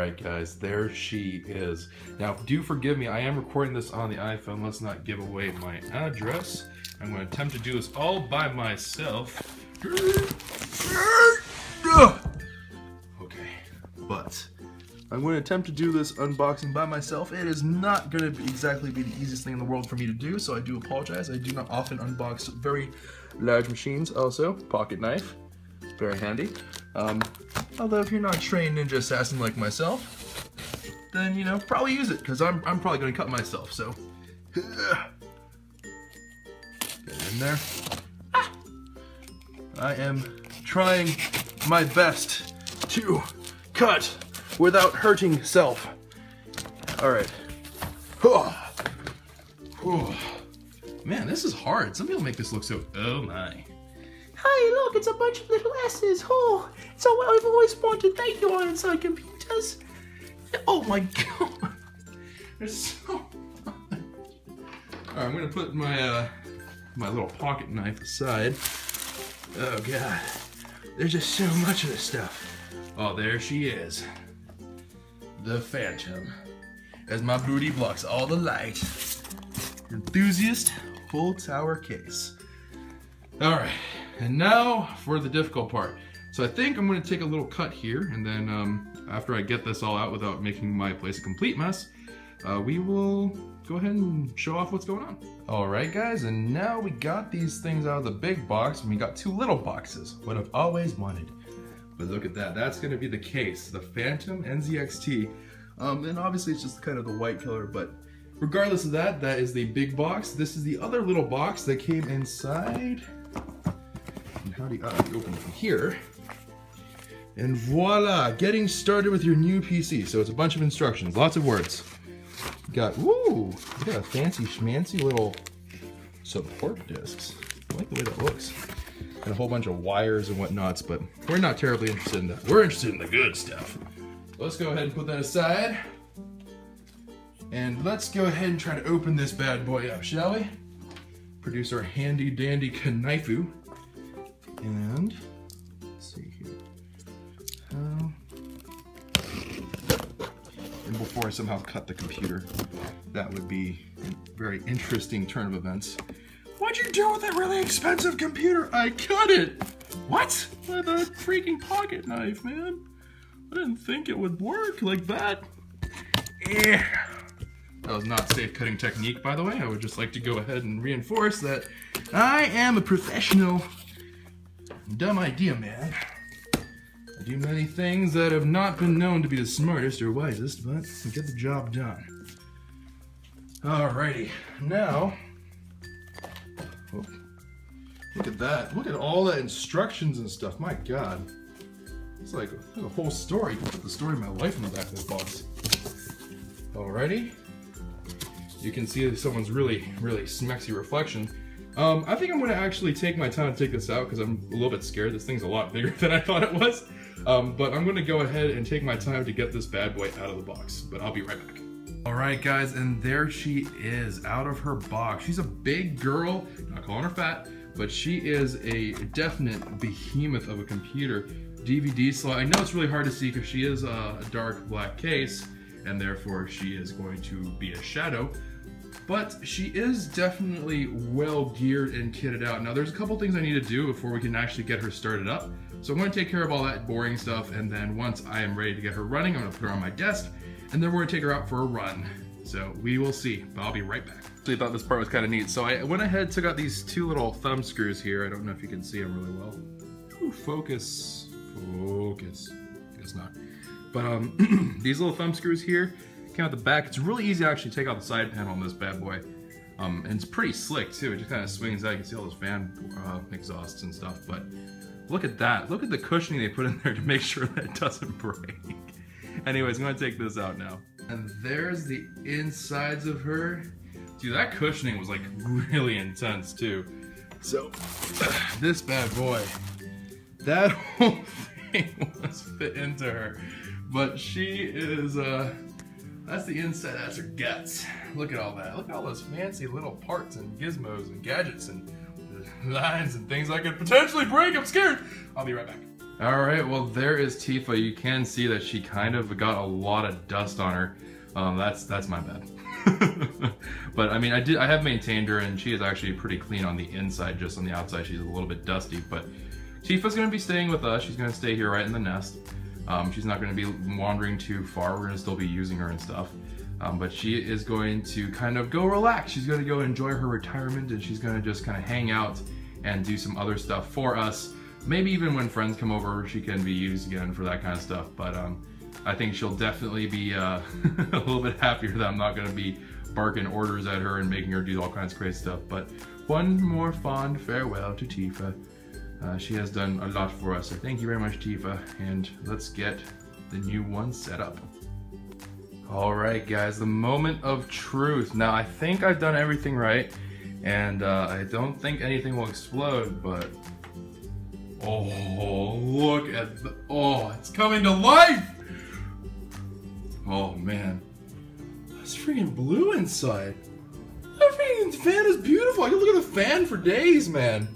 Alright guys, there she is. Now do forgive me, I am recording this on the iPhone. Let's not give away my address. I'm going to attempt to do this all by myself. Okay, but I'm going to attempt to do this unboxing by myself. It is not going to exactly be the easiest thing in the world for me to do, so I do apologize. I do not often unbox very large machines. Also, pocket knife, very handy. Although if you're not a trained ninja assassin like myself, then, you know, probably use it, because I'm probably going to cut myself, so. Get it in there. I am trying my best to cut without hurting self. Alright. Man, this is hard. Some people make this look so, oh my. Hi, look, it's a bunch of little S's. Oh, it's what I've always wanted. Thank you, Ironside Computers. Oh my god. There's so much. Alright, I'm gonna put my my little pocket knife aside. Oh god. There's just so much of this stuff. Oh, there she is. The Phantom. As my booty blocks all the light. Enthusiast full tower case. Alright. And now for the difficult part. So I think I'm going to take a little cut here, and then after I get this all out without making my place a complete mess, we will go ahead and show off what's going on. Alright guys, and now we got these things out of the big box, and we got two little boxes. What I've always wanted. But look at that, that's going to be the case, the Phantom NZXT. And obviously it's just kind of the white color, but regardless of that, that is the big box. This is the other little box that came inside. And how do you open it from here? And voila, getting started with your new PC. So it's a bunch of instructions, lots of words. Got, woo, look at a fancy schmancy little support discs. I like the way that looks. And a whole bunch of wires and whatnots, but we're not terribly interested in that. We're interested in the good stuff. Let's go ahead and put that aside. And let's go ahead and try to open this bad boy up, shall we? Produce our handy dandy knifeu. And let's see here. And before I somehow cut the computer, that would be a very interesting turn of events. What'd you do with that really expensive computer? I cut it! What? With a freaking pocket knife, man. I didn't think it would work like that. Yeah. That was not safe cutting technique, by the way. I would just like to go ahead and reinforce that I am a professional. Dumb idea, man. I do many things that have not been known to be the smartest or wisest, but I get the job done. Alrighty, now, oh, look at that. Look at all the instructions and stuff. My god. It's like a whole story. You can put the story of my life in the back of this box. Alrighty. You can see someone's really smexy reflection. I think I'm going to actually take my time to take this out because I'm a little bit scared. This thing's a lot bigger than I thought it was. But I'm going to go ahead and take my time to get this bad boy out of the box. But I'll be right back. Alright guys, and there she is out of her box. She's a big girl, not calling her fat, but she is a definite behemoth of a computer. DVD slot. I know it's really hard to see because she is a dark black case, and therefore she is going to be a shadow. But she is definitely well geared and kitted out. Now there's a couple things I need to do before we can actually get her started up. So I'm going to take care of all that boring stuff, and then once I am ready to get her running, I'm going to put her on my desk, and then we're going to take her out for a run. So we will see, but I'll be right back. So I thought this part was kind of neat. So I went ahead and took out these two little thumb screws here. I don't know if you can see them really well. Ooh, focus. Guess not. But these little thumb screws here came out the back. It's really easy to actually take out the side panel on this bad boy. And it's pretty slick too. It just kind of swings out. You can see all those fan exhausts and stuff. But look at that. Look at the cushioning they put in there to make sure that it doesn't break. Anyways, I'm going to take this out now. And there's the insides of her. Dude, that cushioning was like really intense too. So, this bad boy, that whole thing was fit into her. But she is, that's the inside, that's her guts. Look at all that. Look at all those fancy little parts and gizmos and gadgets and lines and things I could potentially break. I'm scared. I'll be right back. Alright, well there is Tifa. You can see that she kind of got a lot of dust on her. That's my bad. But I mean, I have maintained her, and she is actually pretty clean on the inside. Just on the outside she's a little bit dusty, but Tifa's gonna be staying with us. She's gonna stay here right in the nest. She's not gonna be wandering too far. We're gonna still be using her and stuff. But she is going to kind of go relax. She's gonna go enjoy her retirement, and she's gonna just kind of hang out and do some other stuff for us. Maybe even when friends come over, she can be used again for that kind of stuff. But I think she'll definitely be a little bit happier that I'm not gonna be barking orders at her and making her do all kinds of crazy stuff. But one more fond farewell to Tifa. She has done a lot for us, so thank you very much, Tifa. And let's get the new one set up. Alright guys, the moment of truth. Now I think I've done everything right, and I don't think anything will explode, but oh, look at the, oh, it's coming to life! Oh man, it's freaking blue inside. That freaking fan is beautiful. I can look at the fan for days, man.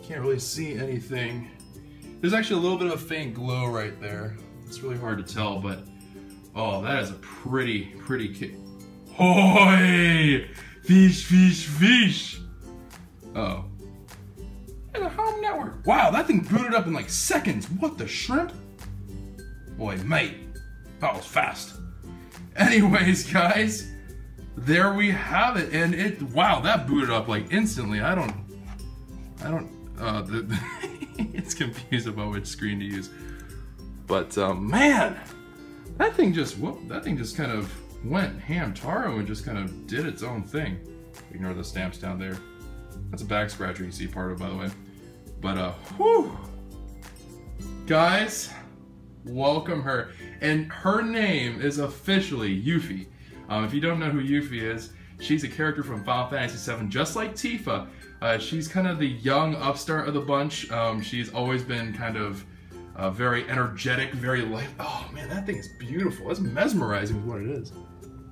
Can't really see anything. There's actually a little bit of a faint glow right there. It's really hard to tell, but oh, that is a pretty kit. Hoi! Fish, fish, fish! Oh. And a home network. Wow, that thing booted up in like seconds. What the shrimp? Boy, mate, that was fast. Anyways, guys, there we have it. And it, wow, that booted up like instantly. I don't, it's confused about which screen to use. But man, that thing just kind of went ham taro and just kind of did its own thing. Ignore the stamps down there. That's a back scratcher you see part of, by the way. But whew. Guys, welcome her. And her name is officially Yuffie. If you don't know who Yuffie is, she's a character from Final Fantasy VII, just like Tifa. She's kind of the young upstart of the bunch. She's always been kind of very energetic, very light. Oh man, that thing is beautiful. It's mesmerizing with what it is.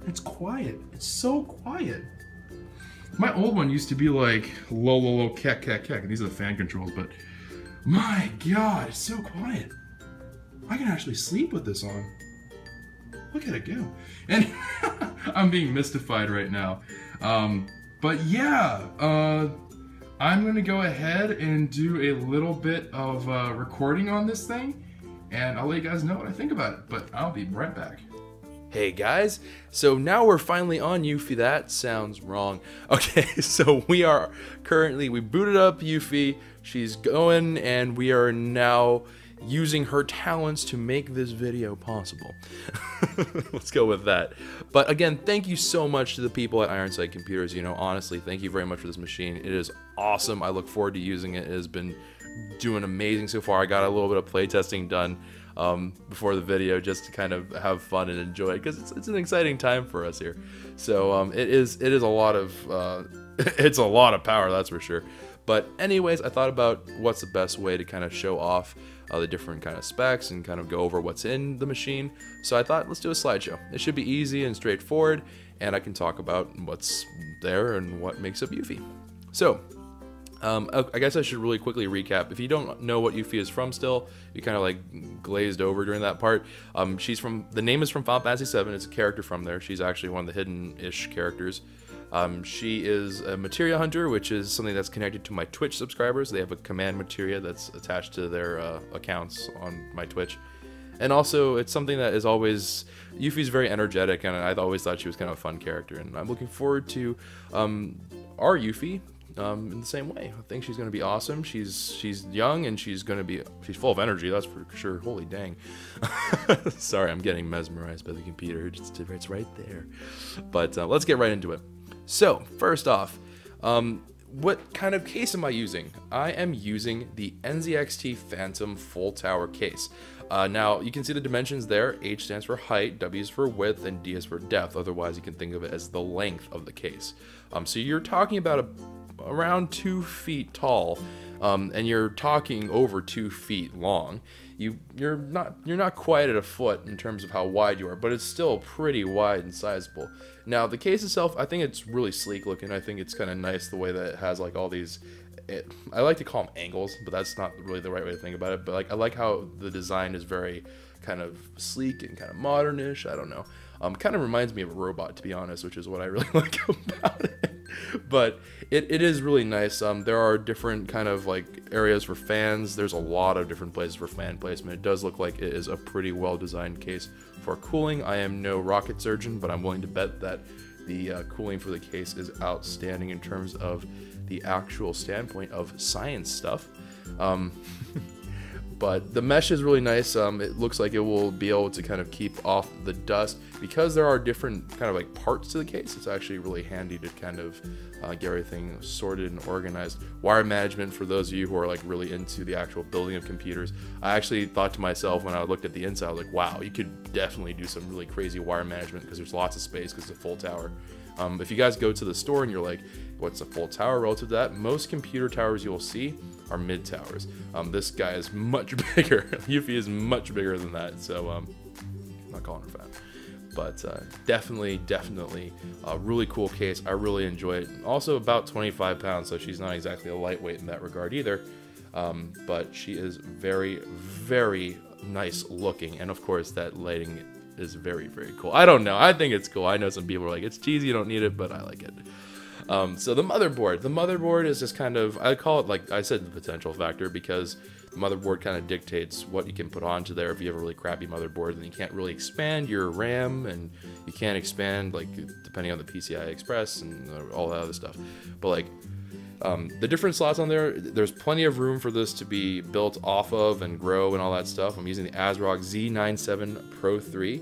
It's quiet. It's so quiet. My old one used to be like low, low, low, kek, kek, kek. These are the fan controls, but my God, it's so quiet. I can actually sleep with this on. Look at it go. And I'm being mystified right now. But yeah, I'm gonna go ahead and do a little bit of recording on this thing, and I'll let you guys know what I think about it, but I'll be right back. Hey guys, so now we're finally on Yuffie. That sounds wrong. Okay, so we booted up Yuffie, she's going, and we are now using her talents to make this video possible. Let's go with that. But again, thank you so much to the people at Ironside Computers. You know, honestly, thank you very much for this machine. It is awesome. I look forward to using it. It has been doing amazing so far. I got a little bit of playtesting done before the video just to kind of have fun and enjoy it, because it's an exciting time for us here. So it is a lot of it's a lot of power, that's for sure. But anyways, I thought about what's the best way to kind of show off the different kind of specs and kind of go over what's in the machine. So I thought, let's do a slideshow. It should be easy and straightforward, and I can talk about what's there and what makes up Yuffie. So I guess I should really quickly recap. If you don't know what Yuffie is from still, you kind of like glazed over during that part. The name is from Final Fantasy VII. It's a character from there. She's actually one of the hidden-ish characters. She is a materia hunter, which is something that's connected to my Twitch subscribers. They have a command materia that's attached to their accounts on my Twitch. And also, it's something that is always... Yuffie's very energetic, and I've always thought she was kind of a fun character. And I'm looking forward to our Yuffie in the same way. I think she's going to be awesome. She's young, and she's full of energy, that's for sure. Holy dang. Sorry, I'm getting mesmerized by the computer. It's right there. But let's get right into it. So, first off, what kind of case am I using? I am using the NZXT Phantom Full Tower case. Now, you can see the dimensions there. H stands for height, W is for width, and D is for depth. Otherwise, you can think of it as the length of the case. So you're talking about around 2 feet tall, and you're talking over 2 feet long. You're not quite at a foot in terms of how wide you are, but it's still pretty wide and sizable. Now the case itself, I think it's really sleek looking. I think it's kind of nice the way that it has like all these I like to call them angles, but that's not really the right way to think about it. But like I like how the design is very kind of sleek and kind of modernish. I don't know. Kind of reminds me of a robot, to be honest, which is what I really like about it. But it is really nice. There are different kind of like areas for fans. There's a lot of different places for fan placement. It does look like it is a pretty well designed case for cooling. I am no rocket surgeon, but I'm willing to bet that the cooling for the case is outstanding in terms of the actual standpoint of science stuff. But the mesh is really nice. It looks like it will be able to kind of keep off the dust. Because there are different kind of like parts to the case, it's actually really handy to kind of get everything sorted and organized. Wire management, for those of you who are like really into the actual building of computers, I actually thought to myself when I looked at the inside, I was like, wow, you could definitely do some really crazy wire management because there's lots of space because it's a full tower. If you guys go to the store and you're like, what's a full tower relative to that? Most computer towers you'll see are mid towers. This guy is much bigger. Yuffie is much bigger than that, so I'm not calling her fat. But definitely a really cool case. I really enjoy it. Also about 25 pounds, so she's not exactly a lightweight in that regard either. But she is very, very nice looking, and of course that lighting is very, very cool. I don't know. I think it's cool. I know some people are like, it's cheesy, you don't need it, but I like it. So the motherboard. The motherboard is just kind of, I call it, like I said, the potential factor, because the motherboard kind of dictates what you can put onto there. If you have a really crappy motherboard, then you can't really expand your RAM, and you can't expand, like, depending on the PCI Express and all that other stuff. But, like, the different slots on there, there's plenty of room for this to be built off of and grow and all that stuff. I'm using the ASRock Z97 Pro 3.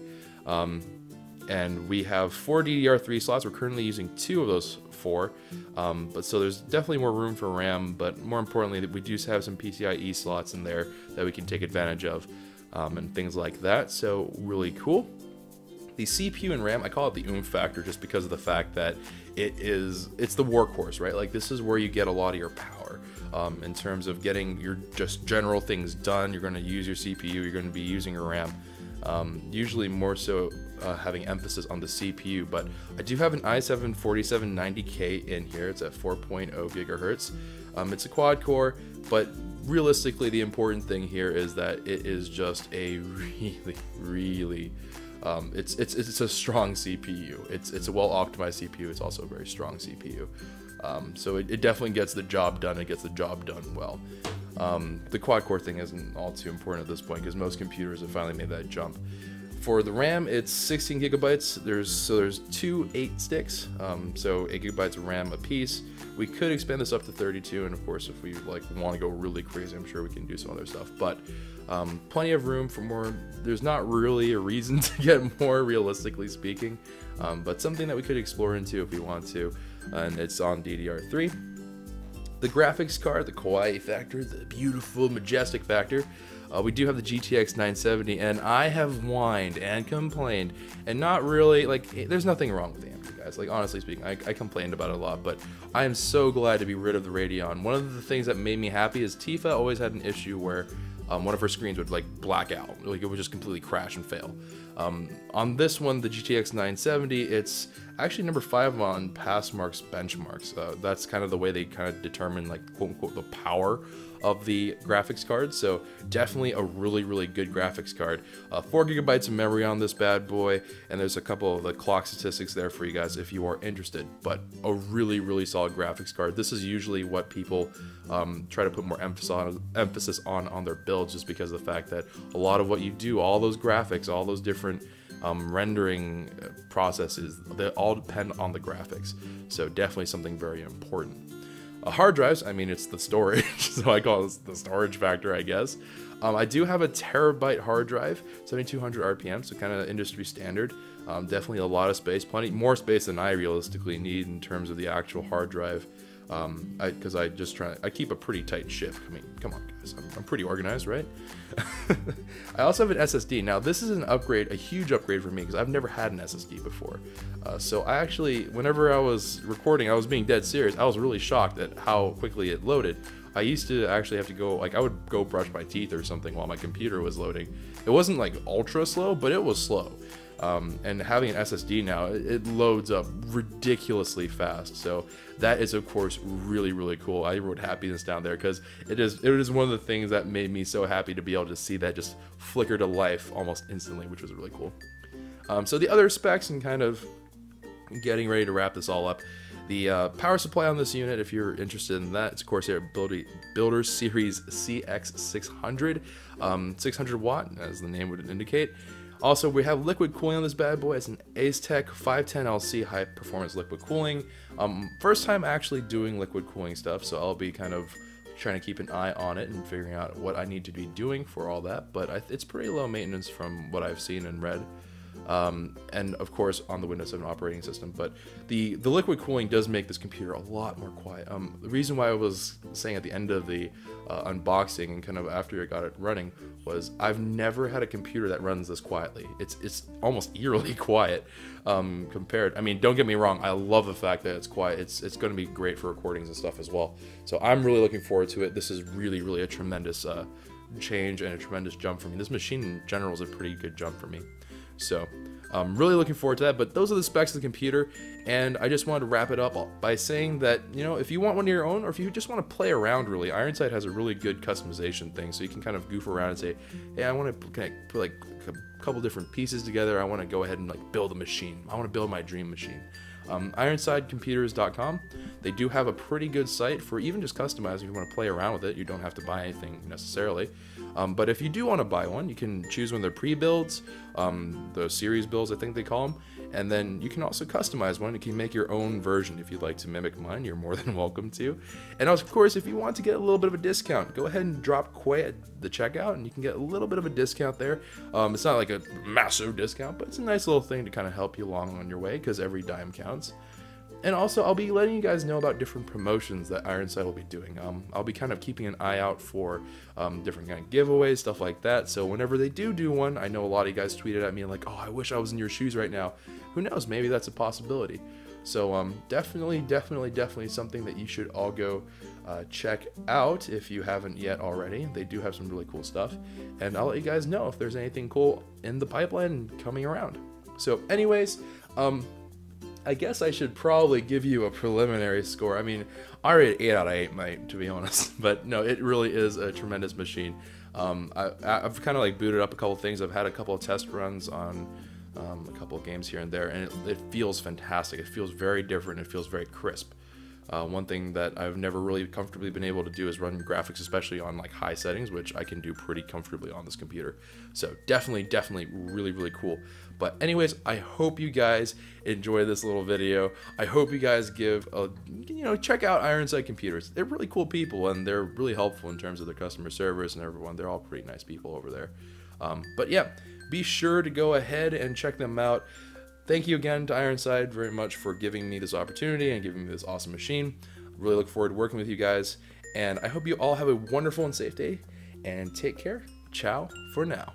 And we have 4 DDR3 slots. We're currently using 2 of those 4. But so there's definitely more room for RAM, but more importantly, we do have some PCIe slots in there that we can take advantage of, and things like that. So really cool. The CPU and RAM, I call it the Oomph Factor just because of the fact that it's the workhorse, right? Like, this is where you get a lot of your power. In terms of getting your just general things done, you're going to use your CPU, you're going to be using your RAM. Usually more so having emphasis on the CPU, but I do have an i7 4790K in here. It's at 4.0 gigahertz. It's a quad core, but realistically the important thing here is that it is just a really it's a strong CPU. It's a well optimized CPU. It's also a very strong CPU. So it definitely gets the job done. It gets the job done well. The quad core thing isn't all too important at this point because most computers have finally made that jump. For the RAM, it's 16 gigabytes. There's 2 8 sticks, so 8 gigabytes of RAM a piece. We could expand this up to 32, and of course, if we like want to go really crazy, I'm sure we can do some other stuff. But plenty of room for more. There's not really a reason to get more, realistically speaking, but something that we could explore into if we want to, and it's on DDR3. The graphics card, the Kawaii factor, the beautiful, majestic factor. We do have the GTX 970, and I have whined and complained, and not really, like, there's nothing wrong with the AMD, guys. Like, honestly speaking, I complained about it a lot, but I am so glad to be rid of the Radeon. One of the things that made me happy is Tifa always had an issue where one of her screens would, like, black out. Like, it would just completely crash and fail. On this one, the GTX 970, it's actually number 5 on Passmark's benchmarks. That's kind of the way they kind of determine, like, quote-unquote, the power of the graphics card. So definitely a really good graphics card. 4 gigabytes of memory on this bad boy, and there's a couple of the clock statistics there for you guys if you are interested. But a really solid graphics card. This is usually what people try to put more emphasis on their builds, just because of the fact that a lot of what you do, all those graphics, all those different rendering processes, they all depend on the graphics. So definitely something very important. Hard drives, I mean, it's the storage, so I call it the storage factor, I guess. I do have a terabyte hard drive, 7200 RPM, so kind of industry standard. Definitely a lot of space, plenty more space than I realistically need in terms of the actual hard drive. Because I keep a pretty tight ship. I mean, come on, guys, I'm pretty organized, right? I also have an SSD. Now, this is an upgrade, a huge upgrade for me, because I've never had an SSD before. So I actually, whenever I was recording, I was being dead serious. I was really shocked at how quickly it loaded. I used to actually have to go, like, I would go brush my teeth or something while my computer was loading. It wasn't like ultra slow, but it was slow. And having an SSD now, it loads up ridiculously fast. So that is, of course, really, really cool. I wrote happiness down there because it is one of the things that made me so happy to be able to see that just flicker to life almost instantly, which was really cool. So the other specs, and kind of getting ready to wrap this all up, the power supply on this unit, if you're interested in that, it's a Corsair Builder Series CX600, 600 watt, as the name would indicate. Also, we have liquid cooling on this bad boy. It's an Ace-Tech 510LC high performance liquid cooling. First time actually doing liquid cooling stuff, so I'll be kind of trying to keep an eye on it and figuring out what I need to be doing for all that, but it's pretty low maintenance from what I've seen and read. And of course on the Windows 7 operating system, but the liquid cooling does make this computer a lot more quiet. The reason why I was saying at the end of the unboxing and kind of after I got it running was I've never had a computer that runs this quietly. It's almost eerily quiet compared. I mean, don't get me wrong, I love the fact that it's quiet. It's going to be great for recordings and stuff as well. So I'm really looking forward to it. This is really a tremendous change and a tremendous jump for me. This machine in general is a pretty good jump for me. So I'm really looking forward to that, but those are the specs of the computer, and I just wanted to wrap it up by saying that, you know, if you want one of your own, or if you just want to play around, really, Ironside has a really good customization thing, so you can kind of goof around and say, hey, I want to put like a couple different pieces together, I want to go ahead and like build a machine, I want to build my dream machine. IronsideComputers.com, they do have a pretty good site for even just customizing. If you want to play around with it, you don't have to buy anything necessarily. But if you do want to buy one, you can choose one of their pre-builds, the series builds I think they call them, and then you can also customize one. You can make your own version if you'd like to mimic mine, you're more than welcome to. And of course, if you want to get a little bit of a discount, go ahead and drop Kweh at the checkout and you can get a little bit of a discount there. It's not like a massive discount, but it's a nice little thing to kind of help you along on your way, because every dime counts. And also, I'll be letting you guys know about different promotions that Ironside will be doing. I'll be kind of keeping an eye out for different kind of giveaways, stuff like that. So whenever they do one, I know a lot of you guys tweeted at me like, oh, I wish I was in your shoes right now. Who knows? Maybe that's a possibility. So definitely something that you should all go check out if you haven't yet already. They do have some really cool stuff. And I'll let you guys know if there's anything cool in the pipeline coming around. So anyways, I guess I should probably give you a preliminary score. I mean, I rated 8 out of 8, mate, to be honest. But no, it really is a tremendous machine. I've kind of like booted up a couple things. I've had a couple of test runs on a couple of games here and there, and it feels fantastic. It feels very different. It feels very crisp. One thing that I've never really comfortably been able to do is run graphics, especially on like high settings, which I can do pretty comfortably on this computer. So definitely really cool. But anyways, I hope you guys enjoy this little video. I hope you guys give a, check out Ironside Computers. They're really cool people, and they're really helpful in terms of their customer service and everyone. They're all pretty nice people over there. But yeah, be sure to go ahead and check them out. Thank you again to Ironside very much for giving me this opportunity and giving me this awesome machine. Really look forward to working with you guys, and I hope you all have a wonderful and safe day, and take care. Ciao for now.